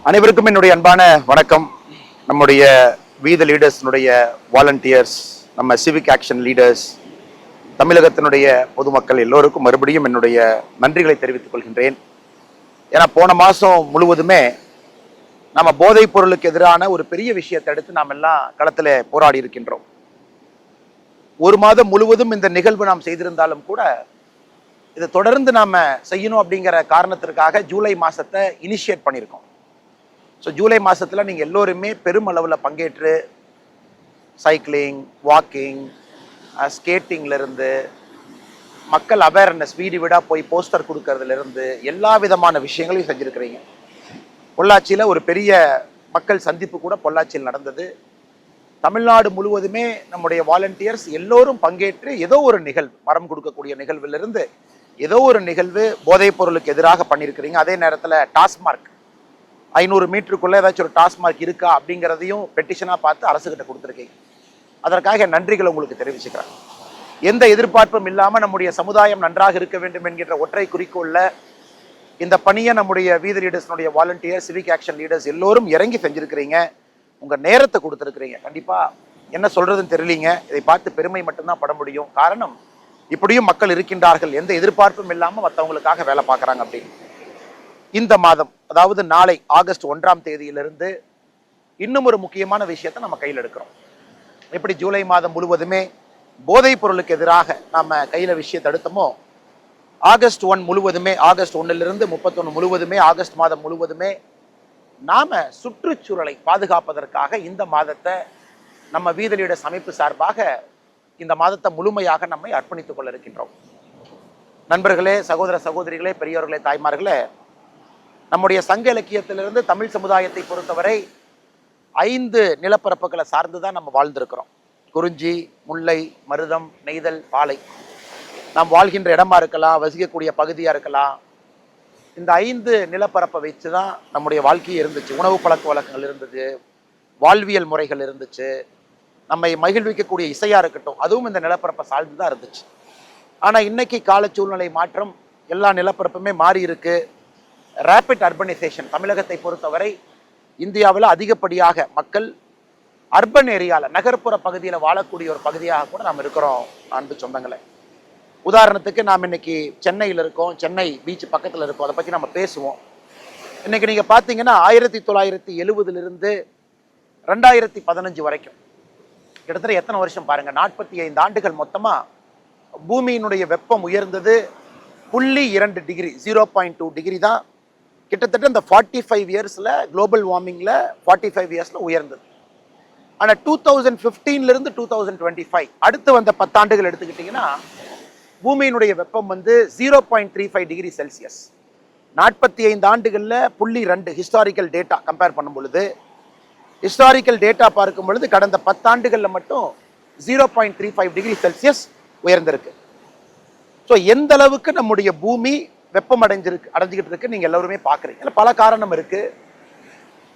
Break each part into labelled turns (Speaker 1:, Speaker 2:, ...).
Speaker 1: அனைவருக்கும் என்னுடைய அன்பான வணக்கம். நம்முடைய வீத லீடர்ஸ்னுடைய வாலண்டியர்ஸ், நம்ம சிவிக் ஆக்ஷன் லீடர்ஸ், தமிழகத்தினுடைய பொதுமக்கள் எல்லோருக்கும் மறுபடியும் என்னுடைய நன்றிகளை தெரிவித்துக் கொள்கின்றேன். ஏன்னா போன மாதம் முழுவதுமே நம்ம போதைப் பொருளுக்கு எதிரான ஒரு பெரிய விஷயத்தை எடுத்து நாம் எல்லாம் களத்தில் போராடி இருக்கின்றோம். ஒரு மாதம் முழுவதும் இந்த நிகழ்வு நாம் செய்திருந்தாலும் கூட இதை தொடர்ந்து நாம் செய்யணும் அப்படிங்கிற காரணத்திற்காக ஜூலை மாதத்தை இனிஷியேட் பண்ணியிருக்கோம். ஸோ ஜூலை மாதத்தில் நீங்கள் எல்லோருமே பெருமளவில் பங்கேற்று சைக்கிளிங், வாக்கிங், ஸ்கேட்டிங்லேருந்து மக்கள் அவேர்னஸ் வீடு வீடாக போய் போஸ்டர் கொடுக்கறதுலேருந்து எல்லா விதமான விஷயங்களையும் செஞ்சுருக்கிறீங்க. பொள்ளாச்சியில் ஒரு பெரிய மக்கள் சந்திப்பு கூட பொள்ளாச்சியில் நடந்தது. தமிழ்நாடு முழுவதுமே நம்முடைய வாலண்டியர்ஸ் எல்லோரும் பங்கேற்று ஏதோ ஒரு நிகழ்வு, மரம் கொடுக்கக்கூடிய நிகழ்விலிருந்து ஏதோ ஒரு நிகழ்வு போதைப் பொருளுக்கு எதிராக பண்ணியிருக்கிறீங்க. அதே நேரத்தில் டாஸ்மார்க் 500 மீட்டருக்குள்ளே ஏதாச்சும் ஒரு டாஸ்மார்க் இருக்கா அப்படிங்கிறதையும் பெட்டிஷனாக பார்த்து அரசுகிட்ட கொடுத்துருக்கீங்க. அதற்காக நன்றிகள் உங்களுக்கு தெரிவிச்சுக்கிறேன். எந்த எதிர்பார்ப்பும் இல்லாமல் நம்முடைய சமுதாயம் நன்றாக இருக்க வேண்டும் என்கின்ற ஒற்றை குறிக்கோளில் இந்த பணியை நம்முடைய வீத லீடர்ஸ்னுடைய வாலண்டியர், சிவிக் ஆக்ஷன் லீடர்ஸ் எல்லோரும் இறங்கி செஞ்சுருக்கிறீங்க. உங்கள் நேரத்தை கொடுத்துருக்குறீங்க. கண்டிப்பாக என்ன சொல்கிறதுன்னு தெரியலீங்க. இதை பார்த்து பெருமை மட்டும்தான் பட முடியும். காரணம், இப்படியும் மக்கள் இருக்கின்றார்கள், எந்த எதிர்பார்ப்பும் இல்லாமல் மற்றவங்களுக்காக வேலை பார்க்குறாங்க அப்படின்னு. இந்த மாதம், அதாவது நாளை ஆகஸ்ட் 1ஆம் தேதியிலிருந்து இன்னும் ஒரு முக்கியமான விஷயத்தை நம்ம கையில் எடுக்கிறோம். எப்படி ஜூலை மாதம் முழுவதுமே போதைப் பொருளுக்கு எதிராக நம்ம கையில் விஷயத்தை எடுத்தோமோ, ஆகஸ்ட் 1 முழுவதுமே, ஆகஸ்ட் 1லிருந்து 31 முழுவதுமே, ஆகஸ்ட் மாதம் முழுவதுமே நாம சுற்றுச்சூழலை பாதுகாப்பதற்காக இந்த மாதத்தை நம்ம வீத லீடர்ஸ் அமைப்பு சார்பாக இந்த மாதத்தை முழுமையாக நம்மை அர்ப்பணித்துக் கொள்ள இருக்கின்றோம். நண்பர்களே, சகோதர சகோதரிகளே, பெரியவர்களே, தாய்மார்களே, நம்முடைய சங்க இலக்கியத்திலிருந்து தமிழ் சமுதாயத்தை பொறுத்தவரை 5 நிலப்பரப்புகளை சார்ந்துதான் நம்ம வாழ்ந்திருக்கிறோம். குறிஞ்சி, முல்லை, மருதம், நெய்தல், பாலை. நாம் வாழ்கின்ற இடமா இருக்கலாம், வசிக்கக்கூடிய பகுதியா இருக்கலாம். இந்த 5 நிலப்பரப்பை வச்சுதான் நம்முடைய வாழ்க்கையே இருந்துச்சு. உணவு பழக்க வழக்கங்கள் இருந்தது, வாழ்வியல் முறைகள் இருந்துச்சு, நம்மை மகிழ்விக்கக்கூடிய இசையா இருக்கட்டும், அதுவும் இந்த நிலப்பரப்பை சார்ந்துதான் இருந்துச்சு. ஆனா இன்னைக்கு கால சூழ்நிலை மாற்றம், எல்லா நிலப்பரப்புமே மாறி இருக்கு. ரேபிட் அர்பனைசேஷன் தமிழகத்தை பொறுத்தவரை இந்தியாவில் அதிகப்படியாக மக்கள் அர்பன் ஏரியாவில், நகர்ப்புற பகுதியில் வாழக்கூடிய ஒரு பகுதியாக கூட நாம் இருக்கிறோம். அன்பு சொந்தங்களே, உதாரணத்துக்கு நாம் இன்னைக்கு சென்னையில் இருக்கோம், சென்னை பீச் பக்கத்தில் இருக்கோம். அதை பற்றி நம்ம பேசுவோம். இன்னைக்கு நீங்கள் பார்த்தீங்கன்னா 1970லிருந்து 2015 வரைக்கும் கிட்டத்தட்ட எத்தனை வருஷம் பாருங்க, 45 ஆண்டுகள் மொத்தமாக பூமியினுடைய வெப்பம் உயர்ந்தது 0.2 டிகிரி, 0.2 டிகிரி தான் கிட்டத்தட்ட இந்த 45 இயர்ஸில், குளோபல் வார்மிங்கில் 45 இயர்ஸில் உயர்ந்தது. ஆனால் 2015லிருந்து 2025 அடுத்து வந்த 10 ஆண்டுகள் எடுத்துக்கிட்டிங்கன்னா பூமியினுடைய வெப்பம் வந்து 0.35 டிகிரி செல்சியஸ். 45 ஆண்டுகளில் 0.2 ஹிஸ்டாரிக்கல் டேட்டா கம்பேர் பண்ணும் பொழுது, ஹிஸ்டாரிக்கல் டேட்டா பார்க்கும் பொழுது கடந்த 10 ஆண்டுகளில் மட்டும் 0.35 டிகிரி செல்சியஸ் உயர்ந்திருக்கு. ஸோ எந்த அளவுக்கு நம்முடைய பூமி வெப்பம் அடைஞ்சுக்கிட்டு இருக்கு நீங்க எல்லாருமே பார்க்குறீங்க. பல காரணம் இருக்கு.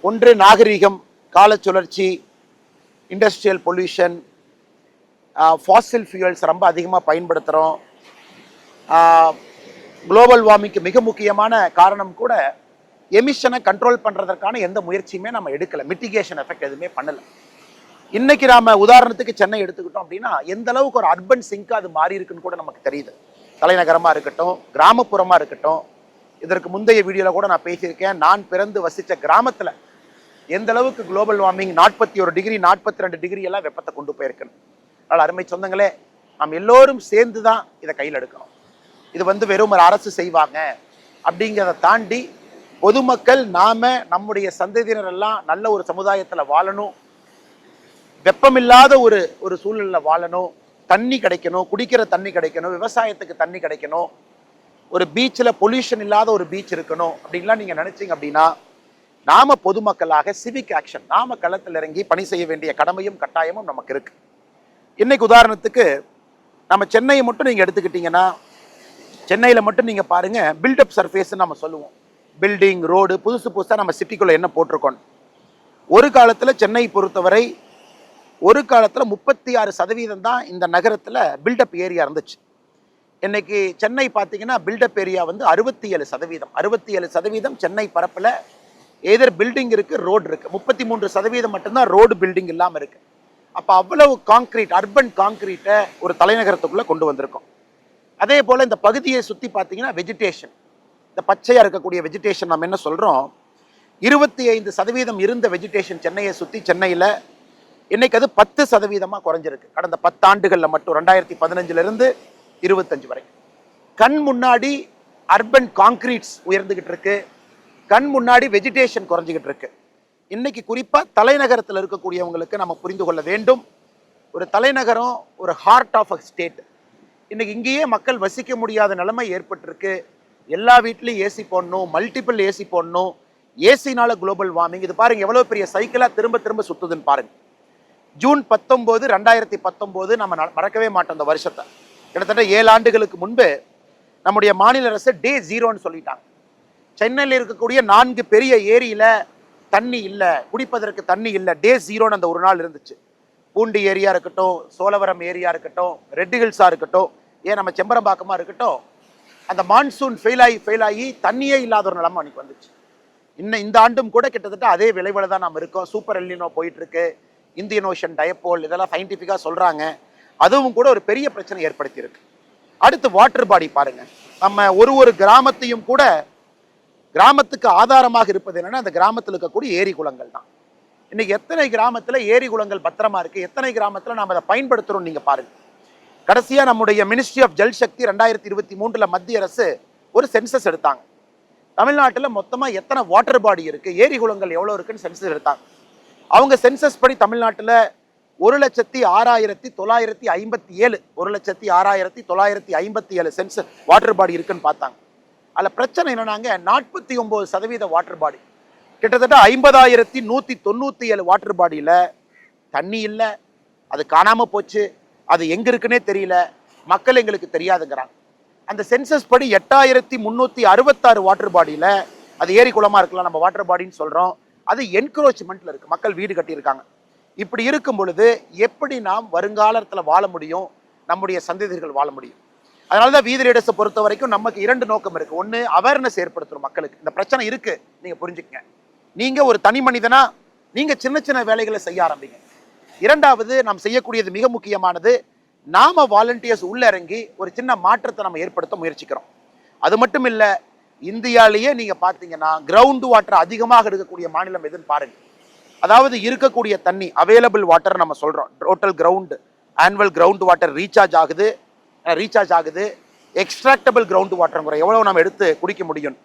Speaker 1: ஒன்று நாகரீகம், கால சுழற்சி, இண்டஸ்ட்ரியல் பொல்யூஷன், ஃபாசில் ஃபியூயல்ஸ் ரொம்ப அதிகமாக பயன்படுத்துகிறோம். குளோபல் வார்மிங்க்கு மிக முக்கியமான காரணம் கூட எமிஷனை கண்ட்ரோல் பண்ணுறதற்கான எந்த முயற்சியுமே நம்ம எடுக்கலை, மிட்டிகேஷன் எஃபெக்ட் எதுவுமே பண்ணலை. இன்னைக்கு நாம உதாரணத்துக்கு சென்னை எடுத்துக்கிட்டோம் அப்படின்னா எந்த அளவுக்கு ஒரு அர்பன் சிங்க் அது மாறி இருக்குன்னு கூட நமக்கு தெரியுது. தலைநகரமாக இருக்கட்டும், கிராமப்புறமாக இருக்கட்டும். இதற்கு முந்தைய வீடியோவில் கூட நான் பேசியிருக்கேன். நான் பிறந்து வசித்த கிராமத்தில் எந்த அளவுக்கு குளோபல் வார்மிங் 41 டிகிரி, 42 டிகிரி எல்லாம் வெப்பத்தை கொண்டு போயிருக்கணும். அதனால் அருமை சொந்தங்களே, நாம் எல்லோரும் சேர்ந்து தான் இதை கையில் எடுக்கணும். இது வந்து வெறும் ஒரு அரசு செய்வாங்க அப்படிங்கிறத தாண்டி பொதுமக்கள், நாம நம்முடைய சந்ததியினர் எல்லாம் நல்ல ஒரு சமுதாயத்தில் வாழணும், வெப்பமில்லாத ஒரு சூழ்நிலையில் வாழணும், தண்ணி கிடைக்கணும், குடிக்கிற தண்ணி கிடைக்கணும், விவசாயத்துக்கு தண்ணி கிடைக்கணும், ஒரு பீச்சில் பொல்யூஷன் இல்லாத ஒரு பீச் இருக்கணும் அப்படின்லாம் நீங்கள் நினைச்சீங்க அப்படின்னா நாம பொதுமக்களாக சிவிக் ஆக்ஷன், நாம களத்தில் இறங்கி பணி செய்ய வேண்டிய கடமையும் கட்டாயமும் நமக்கு இருக்கு. இன்னைக்கு உதாரணத்துக்கு நம்ம சென்னையை மட்டும் நீங்கள் எடுத்துக்கிட்டீங்கன்னா, சென்னையில் மட்டும் நீங்கள் பாருங்க, பில்டப் சர்ஃபேஸ்ன்னு நம்ம சொல்லுவோம். பில்டிங், ரோடு, புதுசாக நம்ம சிட்டிக்குள்ளே என்ன போட்டிருக்கோம். ஒரு காலத்தில் சென்னை பொறுத்தவரை 36% தான் இந்த நகரத்தில் பில்டப் ஏரியா இருந்துச்சு. இன்னைக்கு சென்னை பார்த்தீங்கன்னா பில்டப் ஏரியா வந்து 67%. 67% சென்னை பரப்பில் எதர் பில்டிங் இருக்கு, ரோடு இருக்கு. 33% மட்டும்தான் ரோடு பில்டிங் இல்லாமல் இருக்கு. அப்போ அவ்வளவு காங்கிரீட், அர்பன் காங்கிரீட்டை ஒரு தலைநகரத்துக்குள்ள கொண்டு வந்திருக்கோம். அதே போல இந்த பகுதியை சுற்றி பார்த்தீங்கன்னா வெஜிடேஷன், இந்த பச்சையா இருக்கக்கூடிய வெஜிடேஷன் நம்ம என்ன சொல்றோம், 25% இருந்த வெஜிடேஷன் சென்னையை சுற்றி, சென்னையில் இன்னைக்கு அது 10% குறைஞ்சிருக்கு. கடந்த 10 ஆண்டுகளில் மட்டும் 2015 இருந்து 25 வரை. கண் முன்னாடி அர்பன் காங்கிரீட்ஸ் உயர்ந்துகிட்டு இருக்கு, கண் முன்னாடி வெஜிடேஷன் குறைஞ்சிக்கிட்டு இருக்கு. இன்னைக்கு குறிப்பா தலைநகரத்தில் இருக்கக்கூடியவங்களுக்கு நம்ம புரிந்து கொள்ள வேண்டும், ஒரு தலைநகரம் ஒரு ஹார்ட் ஆஃப் அ ஸ்டேட். இன்னைக்கு இங்கேயே மக்கள் வசிக்க முடியாத நிலைமை ஏற்பட்டிருக்கு. எல்லா வீட்லையும் ஏசி போடணும், மல்டிபிள் ஏசி போடணும். ஏசினால குளோபல் வார்மிங். இது பாருங்க எவ்வளவு பெரிய சைக்கிளா திரும்ப திரும்ப சுத்துதுன்னு பாருங்க. ஜூன் 19, 2019 நம்ம மறக்கவே மாட்டோம். அந்த வருஷத்தை கிட்டத்தட்ட 7 ஆண்டுகளுக்கு முன்பு நம்முடைய மாநில அரசு டே 0ன்னு சொல்லிட்டாங்க. சென்னையில் இருக்கக்கூடிய 4 பெரிய ஏரியில தண்ணி இல்லை, குடிப்பதற்கு தண்ணி இல்லை. டே 0ன்னு அந்த ஒரு நாள் இருந்துச்சு. பூண்டி ஏரியா இருக்கட்டும், சோழவரம் ஏரியா இருக்கட்டும், ரெட் ஹில்ஸா இருக்கட்டும், ஏன் நம்ம செம்பரம்பாக்கமா இருக்கட்டும், அந்த மான்சூன் ஃபெயில் ஆகி தண்ணியே இல்லாத ஒரு நிலைமை அன்னைக்கு வந்துச்சு. இன்னும் இந்த ஆண்டும் கூட கிட்டத்தட்ட அதே விளைவுல தான் நம்ம இருக்கோம். சூப்பர் எல்னினோ போயிட்டு இருக்கு, இந்தியன் ஓஷன் டயப்போல், இதெல்லாம் சயின்டிஃபிக்காக சொல்றாங்க. அதுவும் கூட ஒரு பெரிய பிரச்சனை ஏற்படுத்தி இருக்கு. அடுத்து வாட்டர் பாடி பாருங்க. நம்ம ஒரு கிராமத்தையும் கூட, கிராமத்துக்கு ஆதாரமாக இருப்பது என்னன்னா அந்த கிராமத்தில் இருக்கக்கூடிய ஏரி குளங்கள் தான். இன்னைக்கு எத்தனை கிராமத்தில் ஏரி குளங்கள் பத்திரமா இருக்கு, எத்தனை கிராமத்தில் நாம் அதை பயன்படுத்துறோம் நீங்க பாருங்க. கடைசியா நம்முடைய மினிஸ்ட்ரி ஆஃப் ஜல் சக்தி 2023 மத்திய அரசு ஒரு சென்சஸ் எடுத்தாங்க. தமிழ்நாட்டில் மொத்தமா எத்தனை வாட்டர் பாடி இருக்கு, ஏரி குளங்கள் எவ்வளவு இருக்குன்னு சென்சஸ் எடுத்தாங்க. அவங்க சென்சஸ் படி தமிழ்நாட்டில் 1,06,957 1,06,957 சென்சஸ் வாட்டர் பாடி இருக்குன்னு பார்த்தாங்க. அதில் பிரச்சனை என்னன்னாங்க, 49% வாட்டர் பாடி, கிட்டத்தட்ட 50,197 வாட்டர் பாடியில் தண்ணி இல்லை, அது காணாமல் போச்சு, அது எங்கே இருக்குன்னே தெரியல, மக்கள் எங்களுக்கு தெரியாதுங்கிறாங்க. அந்த சென்சஸ் படி 8,366 வாட்டர் பாடியில், அது ஏரி குளமாக இருக்கலாம், நம்ம வாட்டர் பாடின்னு சொல்கிறோம், அது என்க்ரோச்மெண்ட்டில் இருக்குது, மக்கள் வீடு கட்டியிருக்காங்க. இப்படி இருக்கும் பொழுது எப்படி நாம் வருங்காலத்தில் வாழ முடியும், நம்முடைய சந்ததிகள் வாழ முடியும்? அதனால தான் வீதி லீடர்ஸை பொறுத்த வரைக்கும் நமக்கு 2 நோக்கம் இருக்குது. ஒன்று, அவேர்னஸ் ஏற்படுத்தணும் மக்களுக்கு, இந்த பிரச்சனை இருக்குது நீங்கள் புரிஞ்சுக்கங்க. நீங்கள் ஒரு தனி மனிதனா நீங்கள் சின்ன சின்ன வேலைகளை செய்ய ஆரம்பிங்க. 2வது, நாம் செய்யக்கூடியது மிக முக்கியமானது, நாம வாலண்டியர்ஸ் உள்ள இறங்கி ஒரு சின்ன மாற்றத்தை நம்ம ஏற்படுத்த முயற்சிக்கிறோம். அது மட்டும் இல்லை, இந்தியாவிலேயே நீங்கள் பார்த்தீங்கன்னா கிரவுண்ட் வாட்டர் அதிகமாக எடுக்கக்கூடிய மாநிலம் எதுன்னு பாருங்க. அதாவது இருக்கக்கூடிய தண்ணி அவைலபிள் வாட்டர் நம்ம சொல்கிறோம், total ground annual ground water recharge ஆகுது, எக்ஸ்ட்ராக்டபிள் கிரவுண்ட் வாட்டருங்கிற எவ்வளோ நம்ம எடுத்து குடிக்க முடியும்.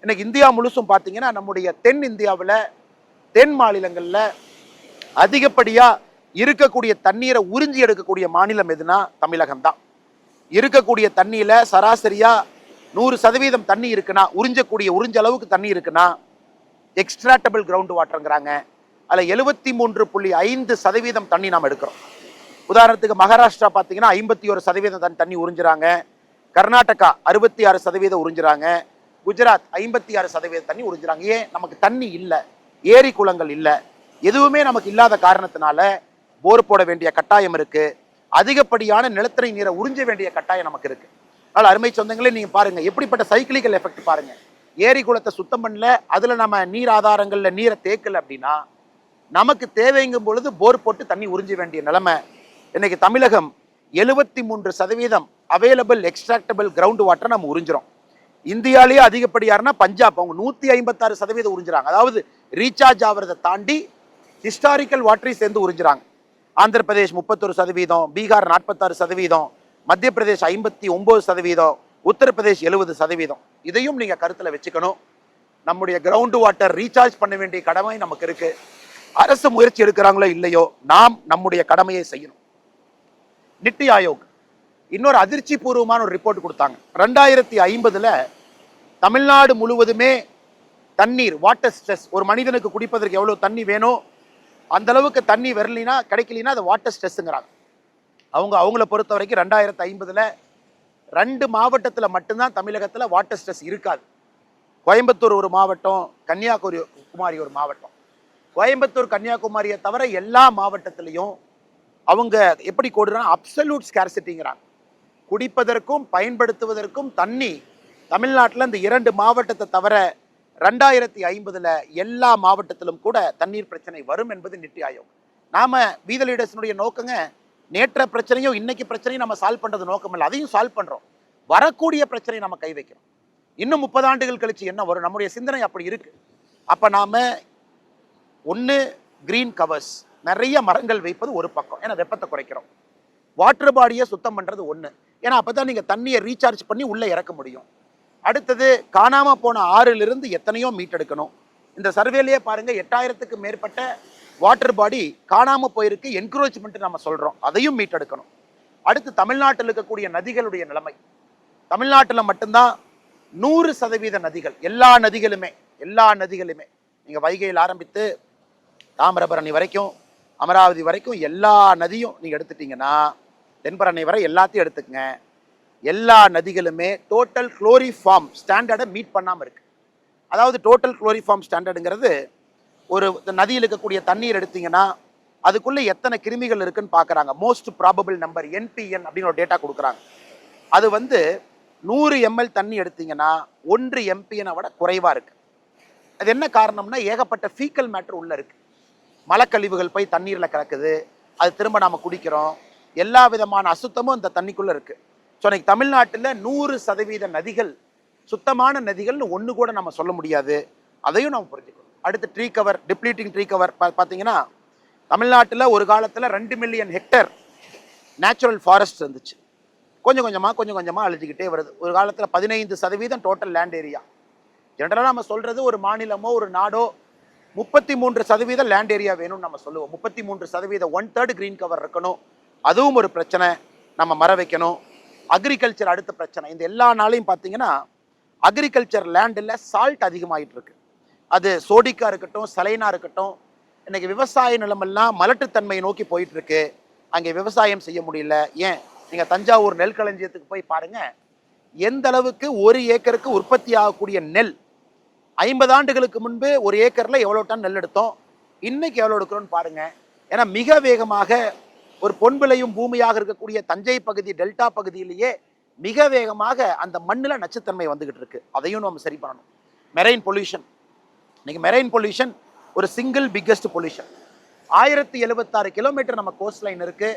Speaker 1: இன்னைக்கு இந்தியா முழுசும் பார்த்தீங்கன்னா நம்முடைய தென் இந்தியாவில், தென் மாநிலங்களில் அதிகப்படியாக இருக்கக்கூடிய தண்ணீரை உறிஞ்சி எடுக்கக்கூடிய மாநிலம் எதுனா தமிழகம் தான். இருக்கக்கூடிய தண்ணியில் சராசரியாக 100% தண்ணி இருக்குன்னா, உறிஞ்ச அளவுக்கு தண்ணி இருக்குன்னா எக்ஸ்ட்ராக்டபிள் கிரவுண்ட் வாட்டருங்கிறாங்க. அதில் 73.5% தண்ணி நாம் எடுக்கிறோம். உதாரணத்துக்கு மகாராஷ்டிரா பார்த்தீங்கன்னா 51% தண்ணி உறிஞ்சுறாங்க, கர்நாடகா 66% உறிஞ்சுறாங்க, குஜராத் 56% தண்ணி உறிஞ்சுறாங்க. ஏன்? நமக்கு தண்ணி இல்லை, ஏரி குளங்கள் இல்லை, எதுவுமே நமக்கு இல்லாத காரணத்தினால போர் போட வேண்டிய கட்டாயம் இருக்கு, அதிகப்படியான நிலத்தடி நீரை உறிஞ்ச வேண்டிய கட்டாயம் நமக்கு இருக்கு. அதனால் அருமை சொந்தங்களே, நீங்க பாருங்க எப்படிப்பட்ட சைக்கிளிக்கல் எஃபெக்ட் பாருங்க. ஏரி குளத்தை சுத்தம் பண்ணல, அதுல நம்ம நீர் ஆதாரங்கள்ல நீரை தேக்கல அப்படின்னா நமக்கு தேவைங்கும் பொழுது போர் போட்டு தண்ணி உறிஞ்ச வேண்டிய நிலைமை. இன்னைக்கு தமிழகம் 73% அவைலபிள் எக்ஸ்ட்ராக்டபிள் கிரவுண்ட் வாட்டர் நம்ம உறிஞ்சிரும். இந்தியாலேயே அதிகப்படியாருன்னா பஞ்சாப், அவங்க 156% உறிஞ்சுறாங்க. அதாவது ரீசார்ஜ் ஆகிறத தாண்டி ஹிஸ்டாரிக்கல் வாட்டரை சேர்ந்து உறிஞ்சுறாங்க. ஆந்திர பிரதேஷ் 31%, பீகார் 46%, மத்திய பிரதேஷ் 59%, உத்தரப்பிரதேஷ் 70%. இதையும் நீங்க கருத்துல வச்சுக்கணும். நம்முடைய கிரவுண்ட் வாட்டர் ரீசார்ஜ் பண்ண வேண்டிய கடமை நமக்கு இருக்கு. அரசு முயற்சி எடுக்கிறாங்களோ இல்லையோ, நாம் நம்முடைய கடமையை செய்யணும். நித்தி ஆயோக் இன்னொரு அதிர்ச்சி பூர்வமான ஒரு ரிப்போர்ட் கொடுத்தாங்க. 2050 தமிழ்நாடு முழுவதுமே தண்ணீர், வாட்டர் ஸ்ட்ரெஸ், ஒரு மனிதனுக்கு குடிப்பதற்கு எவ்வளவு தண்ணி வேணும் அந்த அளவுக்கு தண்ணி வரலினா கிடைக்கலினா அது வாட்டர் ஸ்ட்ரெஸ்ங்கிறாங்க. அவங்கள பொறுத்த வரைக்கும் 2050 2 மாவட்டத்தில் மட்டும்தான் தமிழகத்தில் வாட்டர் ஸ்ட்ரெஸ் இருக்காது. கோயம்புத்தூர் ஒரு மாவட்டம், கன்னியாகுமரி ஒரு மாவட்டம். கோயம்புத்தூர் கன்னியாகுமரியை தவிர எல்லா மாவட்டத்திலையும் அவங்க எப்படி கொடுறாங்க, அப்சல்யூட் ஸ்கார்சிட்டிங்கிறாங்க. குடிப்பதற்கும் பயன்படுத்துவதற்கும் தண்ணி தமிழ்நாட்டில் இந்த 2 மாவட்டத்தை தவிர 2050 எல்லா மாவட்டத்திலும் கூட தண்ணீர் பிரச்சனை வரும் என்பது நித்தி ஆயோக். நாம வீத லீடர்ஸினுடைய நோக்கங்க, நேற்ற பிரச்சனையும் இன்னைக்கு பிரச்சனையும் நம்ம சால்வ் பண்றது நோக்கம் இல்லை, அதையும் சால்வ் பண்றோம். வரக்கூடிய பிரச்சனை நம்ம கை வைக்கிறோம். இன்னும் 30 ஆண்டுகள் கழிச்சு என்ன வரும், நம்முடைய சிந்தனை அப்படி இருக்கு. அப்ப நாம ஒன்று கிரீன் கவர்ஸ், நிறைய மரங்கள் வைப்பது ஒரு பக்கம், ஏன்னா வெப்பத்தை குறைக்கிறோம். வாட்டர் பாடியை சுத்தம் பண்றது ஒன்று, ஏன்னா அப்பதான் நீங்க தண்ணியை ரீசார்ஜ் பண்ணி உள்ள இறக்க முடியும். அடுத்தது காணாம போன ஆறிலிருந்து எத்தனையோ மீட்டெடுக்கணும். இந்த சர்வேலையே பாருங்க, 8000க்கு மேற்பட்ட வாட்டர் பாடி காணாம போயிருக்கு, என்க்ரோச்மெண்ட் நம்ம சொல்றோம், அதையும் மீட்டெடுக்கணும். அடுத்து தமிழ்நாட்டில் இருக்கக்கூடிய நதிகளுடைய நிலைமை, தமிழ்நாட்டில் மட்டும்தான் 100% நதிகள், எல்லா நதிகளுமே நீங்க வைகையில் ஆரம்பித்து தாமிரபரணி வரைக்கும் அமராவதி வரைக்கும் எல்லா நதியும் நீங்க எடுத்துட்டீங்கன்னா, தென்பரணை வரை எல்லாத்தையும் எடுத்துக்கங்க, எல்லா நதிகளுமே டோட்டல் குளோரிஃபார்ம் ஸ்டாண்டர்டை மீட் பண்ணாம இருக்கு. அதாவது டோட்டல் குளோரிஃபார்ம் ஸ்டாண்டர்டுங்கிறது, ஒரு நதியில் இருக்கக்கூடிய தண்ணீர் எடுத்தீங்கன்னா அதுக்குள்ள எத்தனை கிருமிகள் இருக்குன்னு பாக்குறாங்க. மோஸ்ட் ப்ராபபிள் நம்பர் என்பிஎன் அப்படின்னு ஒரு டேட்டா கொடுக்குறாங்க. அது 100 ml தண்ணி எடுத்தீங்கன்னா 1 MPN விட குறைவா இருக்கு. அது என்ன காரணம்னா, ஏகப்பட்ட ஃபீக்கல் மேட்டர் உள்ள இருக்கு. மலக்கழிவுகள் போய் தண்ணீர்ல கலக்குது, அது திரும்ப நாம குடிக்கிறோம், எல்லா விதமான அசுத்தமும் இந்த தண்ணிக்குள்ள இருக்கு. ஸோ இன்னைக்கு தமிழ்நாட்டில் 100% நதிகள் சுத்தமான நதிகள்னு ஒன்று கூட நம்ம சொல்ல முடியாது. அதையும் நம்ம புரிஞ்சுக்கணும். அடுத்து tree cover, depleting tree cover பார்த்தீங்கன்னா, தமிழ்நாட்டில் ஒரு காலத்தில் 2 மில்லியன் ஹெக்டேர் நேச்சுரல் ஃபாரஸ்ட் இருந்துச்சு. கொஞ்சம் கொஞ்சமாக அழிஞ்சிக்கிட்டே வருது. ஒரு காலத்தில் 15% டோட்டல் லேண்ட் ஏரியா. ஜென்ரலாக நம்ம சொல்றது, ஒரு மாநிலமோ ஒரு நாடோ 33% லேண்ட் ஏரியா வேணும்னு நம்ம சொல்லுவோம். 33%, 1/3 கிரீன் கவர் இருக்கணும். அதுவும் ஒரு பிரச்சனை, நம்ம மர வைக்கணும். அக்ரிகல்ச்சர் அடுத்த பிரச்சனை. இந்த எல்லா நாளையும் பார்த்தீங்கன்னா அக்ரிகல்ச்சர் லேண்டில் சால்ட் அதிகமாகிட்டு இருக்கு. அது சோடிக்கா இருக்கட்டும், சலைனா இருக்கட்டும். இன்னைக்கு விவசாய நிலமெல்லாம் மலட்டுத்தன்மையை நோக்கி போயிட்டு இருக்கு. அங்கே விவசாயம் செய்ய முடியல. ஏன், நீங்க தஞ்சாவூர் நெல் களஞ்சியத்துக்கு போய் பாருங்க, எந்த அளவுக்கு 1 ஏக்கருக்கு உற்பத்தி ஆகக்கூடிய நெல் 50 ஆண்டுகளுக்கு முன்பு 1 ஏக்கர்ல எவ்வளவு டன் நெல் எடுத்தோம், இன்னைக்கு எவ்வளவு எடுக்கிறோம்னு பாருங்க. ஏன்னா மிக வேகமாக ஒரு பொன் விளையும் பூமியாக இருக்கக்கூடிய தஞ்சை பகுதி, டெல்டா பகுதியிலேயே மிக வேகமாக அந்த மண்ணில் நச்சுத்தன்மை வந்துகிட்டு இருக்கு. அதையும் நம்ம சரி பண்ணணும். மெரைன் பொல்யூஷன், இன்னைக்கு மெரைன் பொல்யூஷன் ஒரு சிங்கிள் பிக்கஸ்ட் பொல்யூஷன். 1076 கிலோமீட்டர் நம்ம கோஸ்ட் லைன் இருக்கு.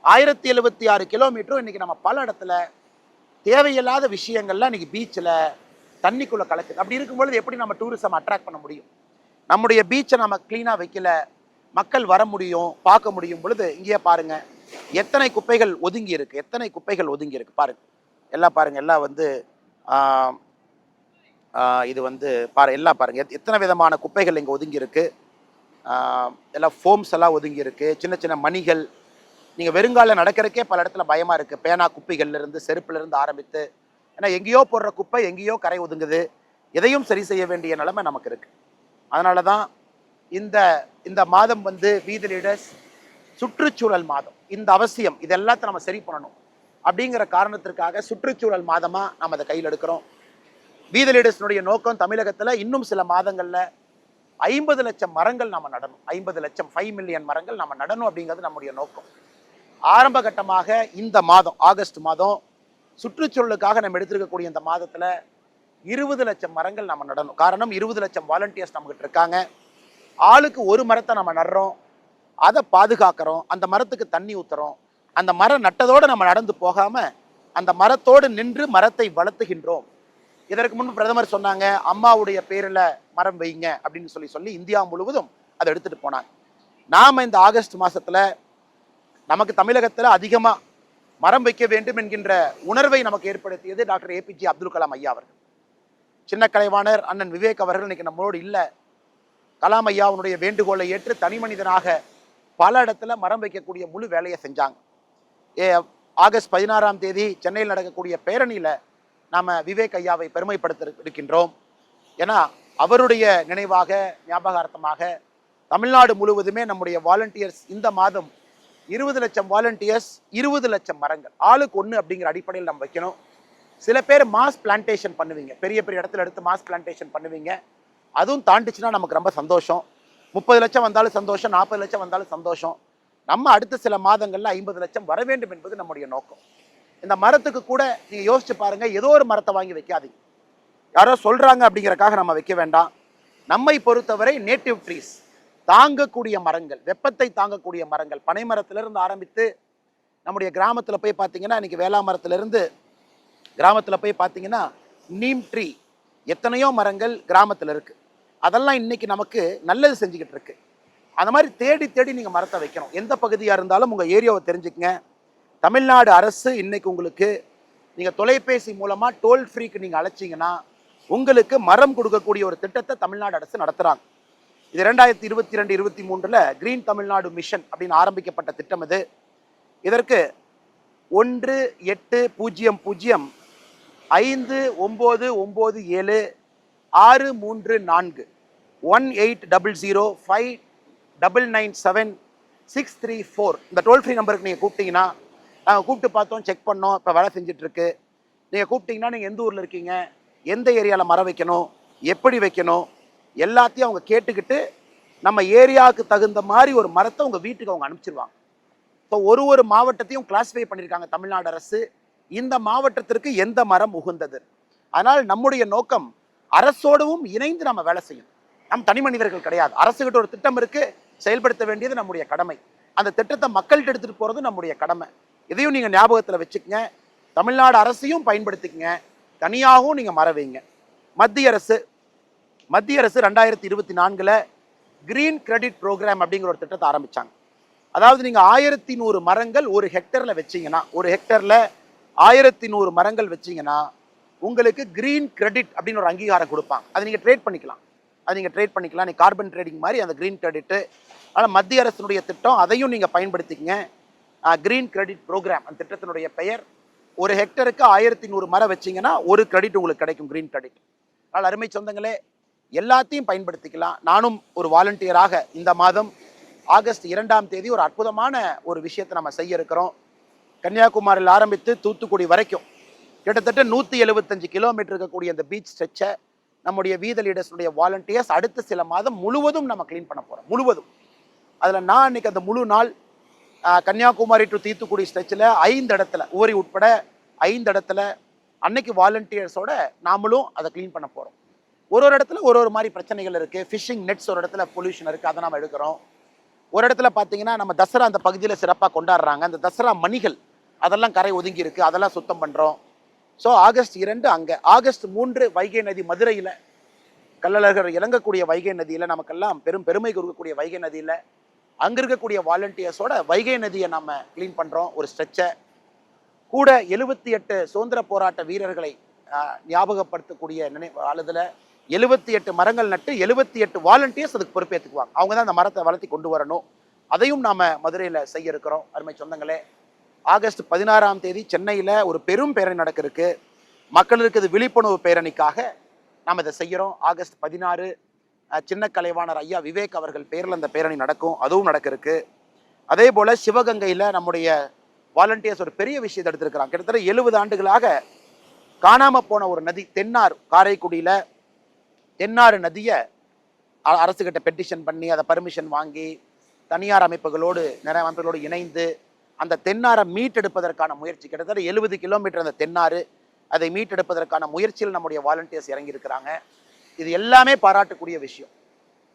Speaker 1: 1076 கிலோமீட்டரும் இன்னைக்கு நம்ம பல இடத்துல தேவையில்லாத விஷயங்கள்லாம் இன்னைக்கு பீச்சில் தண்ணிக்குள்ள கலக்குது. அப்படி இருக்கும்பொழுது எப்படி நம்ம டூரிசம் அட்ராக்ட் பண்ண முடியும்? நம்முடைய பீச்சை நம்ம கிளீனாக வைக்கல, மக்கள் வர முடியும், பார்க்க முடியும் பொழுது இங்கேயே பாருங்க எத்தனை குப்பைகள் ஒதுங்கி இருக்கு, பாருங்க. எல்லாம் பாருங்க, எல்லாம் இது எல்லாம் பாருங்க, எத்தனை விதமான குப்பைகள் இங்கே ஒதுங்கி இருக்கு. எல்லாம் ஃபோம்ஸ் எல்லாம் ஒதுங்கி இருக்கு, சின்ன சின்ன மணிகள். நீங்கள் வெறுங்கால நடக்கிறதுக்கே பல இடத்துல பயமா இருக்கு. பேனா குப்பைகள்ல இருந்து, செருப்புல இருந்து ஆரம்பித்து, ஏன்னா எங்கேயோ போடுற குப்பை எங்கேயோ கரை ஒதுங்குது. எதையும் சரி செய்ய வேண்டிய நிலைமை நமக்கு இருக்கு. அதனால தான் இந்த மாதம் வீத லீடர்ஸ் சுற்றுச்சூழல் மாதம். இந்த அவசியம், இது எல்லாத்தையும் நம்ம சரி பண்ணணும் அப்படிங்கிற காரணத்திற்காக சுற்றுச்சூழல் மாதமா நம்ம அதை கையில் எடுக்கிறோம். வீத லீடர்ஸ்னுடைய நோக்கம், தமிழகத்தில் இன்னும் சில மாதங்கள்ல 50 லட்சம் மரங்கள் நம்ம நடணும். 50 லட்சம், 5 மில்லியன் மரங்கள் நம்ம நடணும் அப்படிங்கிறது நம்முடைய நோக்கம். ஆரம்ப கட்டமாக இந்த மாதம், ஆகஸ்ட் மாதம், சுற்றுச்சூழலுக்காக நம்ம எடுத்திருக்கக்கூடிய இந்த மாதத்துல 20 லட்சம் மரங்கள் நம்ம நடணும். காரணம், 20 லட்சம் வாலண்டியர்ஸ் நம்மகிட்ட இருக்காங்க. ஆளுக்கு ஒரு மரத்தை நம்ம நடுறோம், அதை பாதுகாக்கிறோம், அந்த மரத்துக்கு தண்ணி ஊத்துறோம். அந்த மரம் நட்டதோடு நம்ம நடந்து போகாம அந்த மரத்தோடு நின்று மரத்தை வளர்த்துகின்றோம். இதற்கு முன்பு பிரதமர் சொன்னாங்க, அம்மாவுடைய பேரில் மரம் வைங்க அப்படின்னு சொல்லி இந்தியா முழுவதும் அதை எடுத்துட்டு போனாங்க. நாம இந்த ஆகஸ்ட் மாசத்துல நமக்கு தமிழகத்துல அதிகமா மரம் வைக்க வேண்டும் என்கின்ற உணர்வை நமக்கு ஏற்படுத்தியது டாக்டர் APJ அப்துல் கலாம் ஐயா அவர்கள். சின்ன கலைவாணர் அண்ணன் விவேக் அவர்கள் இன்னைக்கு நம்மளோடு இல்லை. கலாம் ஐயாவுடைய வேண்டுகோளை ஏற்று தனி மனிதனாக பல இடத்துல மரம் வைக்கக்கூடிய முழு வேலையை செஞ்சாங்க. ஆகஸ்ட் 16ஆம் தேதி சென்னையில் நடக்கக்கூடிய பேரணியில நாம விவேக் ஐயாவை பெருமைப்படுத்த இருக்கின்றோம். ஏன்னா அவருடைய நினைவாக, ஞாபகார்த்தமாக தமிழ்நாடு முழுவதுமே நம்முடைய வாலண்டியர்ஸ் இந்த மாதம் 20 லட்சம் வாலண்டியர்ஸ், 20 லட்சம் மரங்கள், ஆளுக்கு 1 அப்படிங்கிற அடிப்படையில் நம்ம வைக்கணும். சில பேர் மாஸ் பிளான்டேஷன் பண்ணுவீங்க, பெரிய பெரிய இடத்துல எடுத்து மாஸ் பிளான்டேஷன் பண்ணுவீங்க. அதுவும் தாண்டிச்சுன்னா நமக்கு ரொம்ப சந்தோஷம். 30 லட்சம் வந்தாலும் சந்தோஷம், 40 லட்சம் வந்தாலும் சந்தோஷம். நம்ம அடுத்த சில மாதங்கள்ல 50 லட்சம் வர வேண்டும் என்பது நம்முடைய நோக்கம். இந்த மரத்துக்கு கூட நீங்க யோசிச்சு பாருங்க, ஏதோ ஒரு மரத்தை வாங்கி வைக்காதீங்க. யாரோ சொல்றாங்க அப்படிங்கறக்காக நம்ம வைக்க வேண்டாம். நம்மை பொறுத்தவரை நேட்டிவ் ட்ரீஸ், தாங்கக்கூடிய மரங்கள், வெப்பத்தை தாங்கக்கூடிய மரங்கள், பனை மரத்திலிருந்து ஆரம்பித்து நம்முடைய கிராமத்துல போய் பார்த்தீங்கன்னா, இன்னைக்கு வேளா மரத்திலிருந்து கிராமத்துல போய் பார்த்தீங்கன்னா நீம் ட்ரீ, எத்தனையோ மரங்கள் கிராமத்துல இருக்கு. அதெல்லாம் இன்னைக்கு நமக்கு நல்லது செஞ்சுக்கிட்டு இருக்கு. அந்த மாதிரி தேடி தேடி நீங்க மரத்தை வைக்கணும். எந்த பகுதியா இருந்தாலும் உங்க ஏரியாவை தெரிஞ்சுக்கங்க. தமிழ்நாடு அரசு இன்னைக்கு உங்களுக்கு நீங்க தொலைபேசி மூலமா டோல் ஃப்ரீக்கு நீங்க அழைச்சிங்கன்னா உங்களுக்கு மரம் கொடுக்கக்கூடிய ஒரு திட்டத்தை தமிழ்நாடு அரசு நடத்துறாங்க. இது 2022-23 கிரீன் தமிழ்நாடு மிஷன் அப்படின்னு ஆரம்பிக்கப்பட்ட திட்டம் இது. இதற்கு 1800-5997634 1800-5997634 இந்த டோல் ஃப்ரீ நம்பருக்கு நீங்கள் கூப்பிட்டீங்கன்னா, நாங்கள் கூப்பிட்டு பார்த்தோம், செக் பண்ணோம், இப்போ வேலை செஞ்சுட்டு இருக்கு. நீங்கள் கூப்பிட்டீங்கன்னா நீங்கள் எந்த ஊரில் இருக்கீங்க, எந்த ஏரியாவில் மரம் வைக்கணும், எப்படி வைக்கணும், எல்லாத்தையும் அவங்க கேட்டுக்கிட்டு நம்ம ஏரியாவுக்கு தகுந்த மாதிரி ஒரு மரத்தை உங்கள் வீட்டுக்கு அவங்க அனுப்பிச்சிருவாங்க. ஸோ ஒரு மாவட்டத்தையும் கிளாஸிஃபை பண்ணியிருக்காங்க தமிழ்நாடு அரசு, இந்த மாவட்டத்திற்கு எந்த மரம் உகந்தது. அதனால் நம்முடைய நோக்கம் அரசோடவும் இணைந்து நம்ம வேலை செய்யணும். நம் தனி மனிதர்கள் கிடையாது. அரசுகிட்ட ஒரு திட்டம் இருக்கு, செயல்படுத்த வேண்டியது நம்முடைய கடமை. அந்த திட்டத்தை மக்கள்கிட்ட எடுத்துட்டு போறது நம்முடைய கடமை. இதையும் நீங்க ஞாபகத்துல வச்சுக்கங்க. தமிழ்நாடு அரசையும் பயன்படுத்திக்கங்க, தனியாகவும் நீங்க மரம் வைங்க. மத்திய அரசு 2024 கிரீன் கிரெடிட் ப்ரோக்ராம் அப்படிங்கிற ஒரு திட்டத்தை ஆரம்பிச்சாங்க. அதாவது நீங்க 1100 மரங்கள் ஒரு ஹெக்டர்ல வச்சீங்கன்னா, ஒரு ஹெக்டர்ல 1100 மரங்கள் வச்சீங்கன்னா உங்களுக்கு கிரீன் கிரெடிட் அப்படின்னு ஒரு அங்கீகாரம் கொடுப்பாங்க. அதை நீங்க ட்ரேட் பண்ணிக்கலாம். நீ கார்பன் ட்ரேடிங் மாதிரி அந்த கிரீன் கிரெடிட். ஆனால் மத்திய அரசினுடைய திட்டம், அதையும் நீங்க பயன்படுத்திக்கங்க. கிரீன் கிரெடிட் ப்ரோக்ராம் அந்த திட்டத்தினுடைய பெயர். ஒரு ஹெக்டருக்கு 1100 மரம் வச்சீங்கன்னா ஒரு கிரெடிட் உங்களுக்கு கிடைக்கும், கிரீன் கிரெடிட். அதனால் அருமை சொந்தங்களே, எல்லாத்தையும் பயன்படுத்திக்கலாம். நானும் ஒரு வாலண்டியராக இந்த மாதம் ஆகஸ்ட் 2ஆம் தேதி ஒரு அற்புதமான ஒரு விஷயத்தை நம்ம செய்ய இருக்கிறோம். கன்னியாகுமரியில் ஆரம்பித்து தூத்துக்குடி வரைக்கும் கிட்டத்தட்ட 175 கிலோமீட்டர் இருக்கக்கூடிய அந்த பீச் ஸ்ட்ரெச்சை நம்முடைய வீத லீடர்ஸுடைய வாலண்டியர்ஸ் அடுத்த சில மாதம் முழுவதும் நம்ம கிளீன் பண்ண போகிறோம், முழுவதும். அதில் நான் இன்னைக்கு அந்த முழு நாள் கன்னியாகுமரி டு தூத்துக்குடி ஸ்ட்ரெச்சில் 5 இடத்துல, ஊரி உட்பட 5 இடத்துல அன்னைக்கு வாலண்டியர்ஸோட நாமளும் அதை கிளீன் பண்ண போகிறோம். ஒரு இடத்துல ஒரு மாதிரி பிரச்சனைகள் இருக்குது. ஃபிஷிங் நெட்ஸ் ஒரு இடத்துல பொல்யூஷன் இருக்குது, அதை நம்ம எடுக்கிறோம். ஒரு இடத்துல பார்த்தீங்கன்னா நம்ம தசரா அந்த பகுதியில் சிறப்பாக கொண்டாடுறாங்க, அந்த தசரா மணிகள் அதெல்லாம் கரை ஒதுங்கி இருக்குது, அதெல்லாம் சுத்தம் பண்ணுறோம். ஸோ ஆகஸ்ட் 2 அங்கே, ஆகஸ்ட் 3 வைகை நதி மதுரையில், கள்ளழகர் இறங்கக்கூடிய வைகை நதியில், நமக்கெல்லாம் பெருமை கொடுக்கக்கூடிய வைகை நதியில் அங்கே இருக்கக்கூடிய வாலண்டியர்ஸோட வைகை நதியை நம்ம கிளீன் பண்ணுறோம். ஒரு ஸ்ட்ரெச்சை கூட 78 சுதந்திர போராட்ட வீரர்களை ஞாபகப்படுத்தக்கூடிய அழுதில் 78 மரங்கள் நட்டு 78 வாலண்டியர்ஸ் அதுக்கு பொறுப்பேற்றுக்குவாங்க. அவங்க தான் அந்த மரத்தை வளர்த்தி கொண்டு வரணும். அதையும் நாம் மதுரையில் செய்ய இருக்கிறோம். அருமை சொந்தங்களே, ஆகஸ்ட் 16ஆம் தேதி சென்னையில் ஒரு பெரும் பேரணி நடக்க இருக்கு. மக்களுக்கு இது விழிப்புணர்வு பேரணிக்காக நாம் இதை செய்கிறோம். ஆகஸ்ட் 16 சின்ன கலைவாணர் ஐயா விவேக் அவர்கள் பேரில் அந்த பேரணி நடக்கும், அதுவும் நடக்க இருக்கு. அதே போல் சிவகங்கையில் நம்முடைய வாலண்டியர்ஸ் ஒரு பெரிய விஷயத்தை எடுத்திருக்கிறாங்க. கிட்டத்தட்ட 70 ஆண்டுகளாக காணாமல் போன ஒரு நதி தென்னார், காரைக்குடியில் தென்னாறு நதியை அரசுகிட்ட பெட்டிஷன் பண்ணி அதை பர்மிஷன் வாங்கி தனியார் அமைப்புகளோடு நிறைய அமைப்புகளோடு இணைந்து அந்த தென்னாரை மீட்டெடுப்பதற்கான முயற்சி, கிட்டத்தட்ட 70 கிலோமீட்டர் அந்த தென்னாறு, அதை மீட்டெடுப்பதற்கான முயற்சியில் நம்முடைய வாலண்டியர்ஸ் இறங்கி இருக்கிறாங்க. இது எல்லாமே பாராட்டக்கூடிய விஷயம்.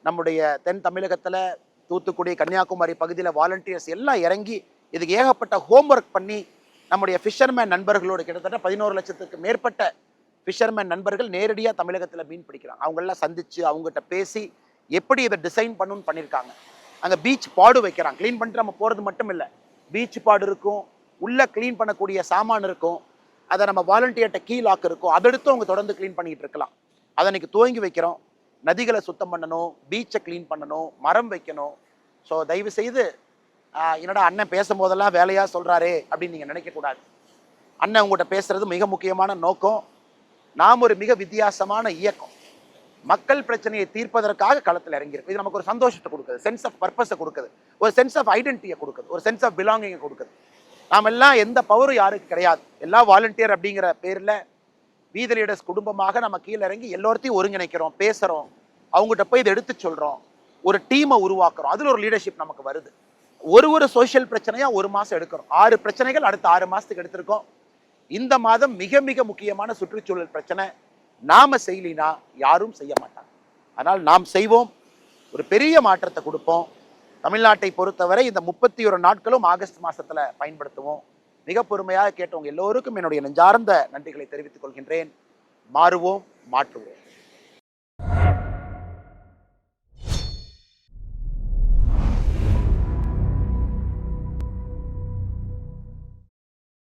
Speaker 1: நம்முடைய தென் தமிழகத்தில் தூத்துக்குடி, கன்னியாகுமரி பகுதியில் வாலண்டியர்ஸ் எல்லாம் இறங்கி இதுக்கு ஏகப்பட்ட ஹோம்ஒர்க் பண்ணி நம்முடைய ஃபிஷர்மேன் நண்பர்களோடு கிட்டத்தட்ட 11 லட்சத்துக்கு மேற்பட்ட ஃபிஷர்மேன் நண்பர்கள் நேரடியாக தமிழகத்தில் மீன் பிடிக்கிறாங்க. அவங்களெல்லாம் சந்தித்து அவங்ககிட்ட பேசி எப்படி இதை டிசைன் பண்ணணும்னு பண்ணியிருக்காங்க. அங்கே பீச் பாடு வைக்கிறாங்க. க்ளீன் பண்ணிட்டு நம்ம போகிறது மட்டும் இல்லை, பீச் பாடு இருக்கும், உள்ளே க்ளீன் பண்ணக்கூடிய சாமான் இருக்கும், அதை நம்ம வாலண்டியர்கிட்ட கீ லாக் இருக்கும், அதை எடுத்து அவங்க தொடர்ந்து க்ளீன் பண்ணிக்கிட்டு இருக்கலாம். அதை இன்னைக்கு துவங்கி வைக்கிறோம். நதிகளை சுத்தம் பண்ணணும், பீச்சை க்ளீன் பண்ணணும், மரம் வைக்கணும். ஸோ தயவு செய்து என்னடா அண்ணன் பேசும்போதெல்லாம் வேலையாக சொல்கிறாரே அப்படின்னு நீங்கள் நினைக்கக்கூடாது. அண்ணன் உங்கள்கிட்ட பேசுறது மிக முக்கியமான நோக்கம். நாம் ஒரு மிக வித்தியாசமான இயக்கம், மக்கள் பிரச்சனையை தீர்ப்பதற்காக களத்தில் இறங்கியிருக்கு. இது நமக்கு ஒரு சந்தோஷத்தை கொடுக்குது, சென்ஸ் ஆஃப் பர்பஸை கொடுக்குது, ஒரு சென்ஸ் ஆஃப் ஐடென்டிட்டியை கொடுக்குது, ஒரு சென்ஸ் ஆஃப் பிலாங்கிங்கை கொடுக்குது. நாம் எல்லாம் எந்த பவரும் யாருக்கு கிடையாது. எல்லா வாலண்டியர் அப்படிங்கிற பேரில் வீத லீடர்ஸ் குடும்பமாக நம்ம கீழே இறங்கி எல்லோரையும் ஒருங்கிணைக்கிறோம், பேசுகிறோம், அவங்ககிட்ட போய் இதை எடுத்து சொல்கிறோம், ஒரு டீமை உருவாக்குறோம். அதில் ஒரு லீடர்ஷிப் நமக்கு வருது. ஒரு சோஷியல் பிரச்சனையாக 1 மாதம் எடுக்கிறோம். 6 பிரச்சனைகள் அடுத்த 6 மாதத்துக்கு எடுத்திருக்கோம். இந்த மாதம் மிக மிக முக்கியமான சுற்றுச்சூழல் பிரச்சனை. நாம செய்யலினா யாரும் செய்ய மாட்டாங்க. அதனால் நாம் செய்வோம், ஒரு பெரிய மாற்றத்தை கொடுப்போம். தமிழ்நாட்டை பொறுத்தவரை இந்த 31 நாட்களும் ஆகஸ்ட் மாசத்துல பயன்படுத்துவோம். மிக பொறுமையாக கேட்டவங்க எல்லோருக்கும் என்னுடைய நெஞ்சார்ந்த நன்றிகளை தெரிவித்துக் கொள்கின்றேன். மாறுவோம், மாற்றுவோம்.